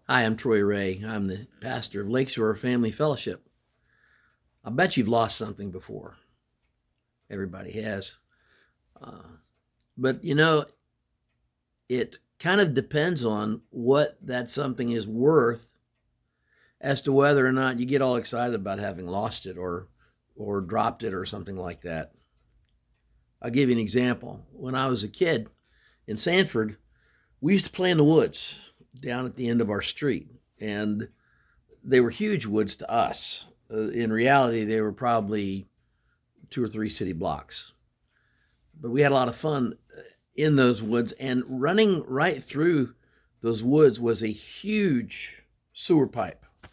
Hi, I'm Troy Ray. I'm the pastor of Lakeshore Family Fellowship. I bet you've lost something before. Everybody has. Uh, but it kind of depends on what that something is worth as to whether or not you get all excited about having lost it or dropped it or something like that. I'll give you an example. When I was a kid in Sanford, we used to play in the woods down at the end of our street. And they were huge woods to us. In reality, they were probably 2 or 3 city blocks. But we had a lot of fun in those woods, and running right through those woods was a huge sewer pipe. I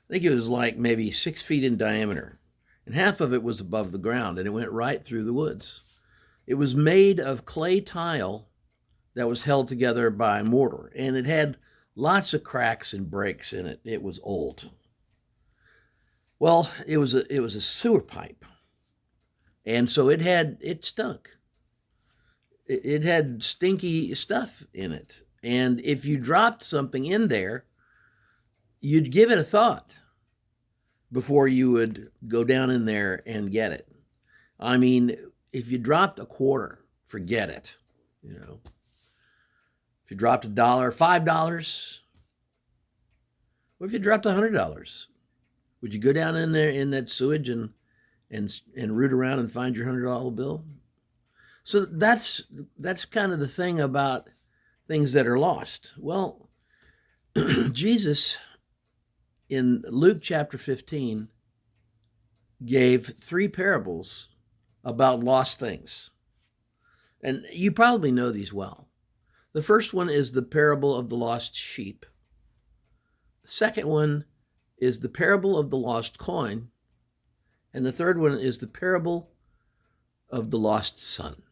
think it was like maybe 6 feet in diameter, and half of it was above the ground, and it went right through the woods. It was made of clay tile that was held together by mortar, and it had lots of cracks and breaks in it. It was old. Well, it was a sewer pipe, and so it stunk. It had stinky stuff in it, and if you dropped something in there, you'd give it a thought before you would go down in there and get it. I mean, if you dropped a quarter, forget it. You know, if you dropped $1, $5, what if you dropped $100? Would you go down in there in that sewage and root around and find your $100 bill? So that's kind of the thing about things that are lost. Well, Jesus in Luke chapter 15 gave 3 parables about lost things. And you probably know these well. The first one is the parable of the lost sheep. The second one is the parable of the lost coin. And the third one is the parable of the lost son.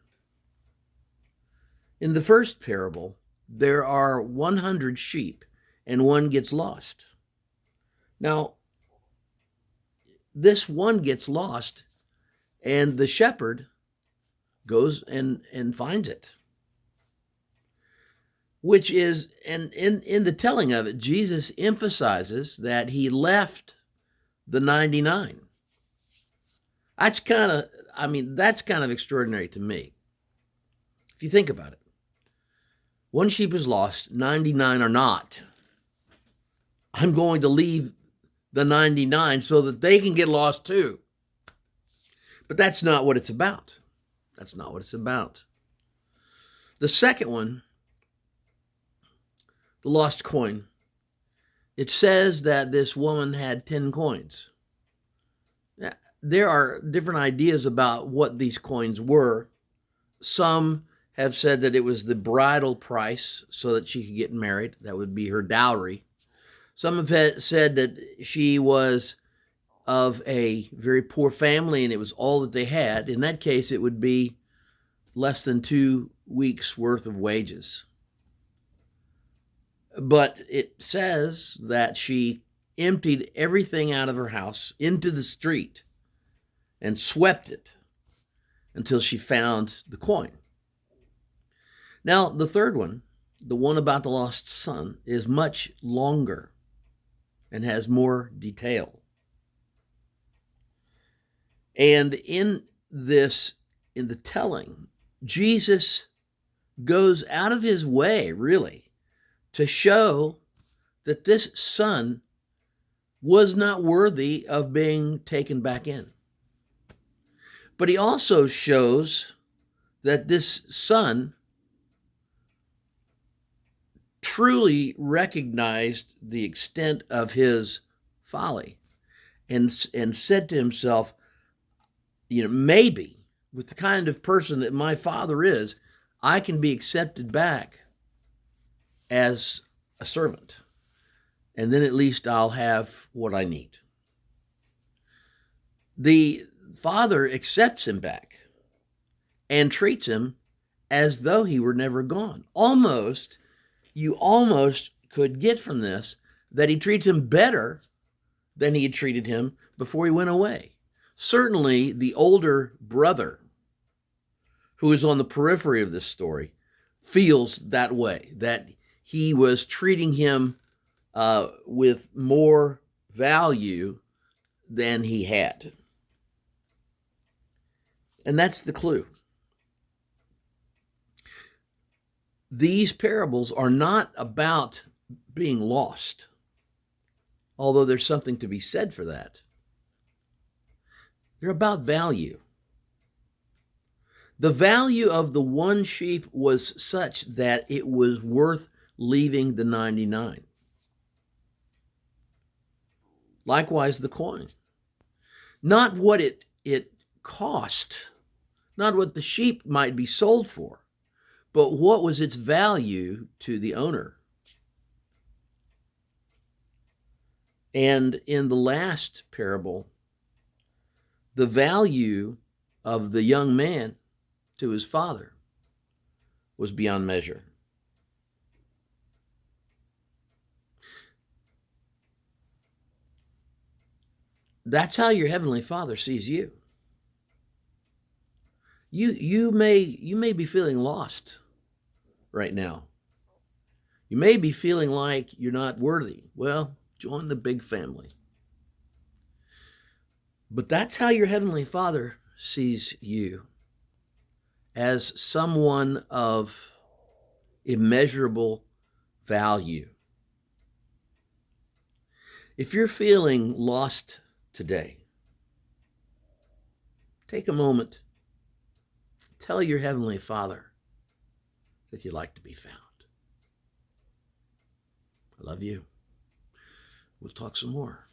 In the first parable, there are 100 sheep and one gets lost. Now, this one gets lost, and the shepherd goes and finds it. Which is, and in the telling of it, Jesus emphasizes that he left the 99. That's kind of extraordinary to me. If you think about it, one sheep is lost, 99 are not. I'm going to leave the 99 so that they can get lost too. But that's not what it's about. That's not what it's about. The second one, the lost coin, it says that this woman had 10 coins. There are different ideas about what these coins were. Some have said that it was the bridal price so that she could get married. That would be her dowry. Some have said that she was of a very poor family and it was all that they had. In that case, it would be less than 2 weeks' worth of wages. But it says that she emptied everything out of her house into the street and swept it until she found the coin. Now, the third one, the one about the lost son, is much longer and has more detail. And in the telling, Jesus goes out of his way, really, to show that this son was not worthy of being taken back in. But he also shows that this son truly recognized the extent of his folly and said to himself, maybe with the kind of person that my father is, I can be accepted back as a servant. And then at least I'll have what I need. The father accepts him back and treats him as though he were never gone. You almost could get from this that he treats him better than he had treated him before he went away. Certainly, the older brother, who is on the periphery of this story, feels that way, that he was treating him with more value than he had. And that's the clue. These parables are not about being lost, although there's something to be said for that. They're about value. The value of the one sheep was such that it was worth leaving the 99. Likewise, the coin. Not what it cost, not what the sheep might be sold for, but what was its value to the owner. And in the last parable, the value of the young man to his father was beyond measure. That's how your heavenly Father sees you. You may be feeling lost right now. You may be feeling like you're not worthy. Well, join the big family. But that's how your heavenly Father sees you, as someone of immeasurable value. If you're feeling lost today, take a moment, tell your heavenly Father that you'd like to be found. I love you. We'll talk some more.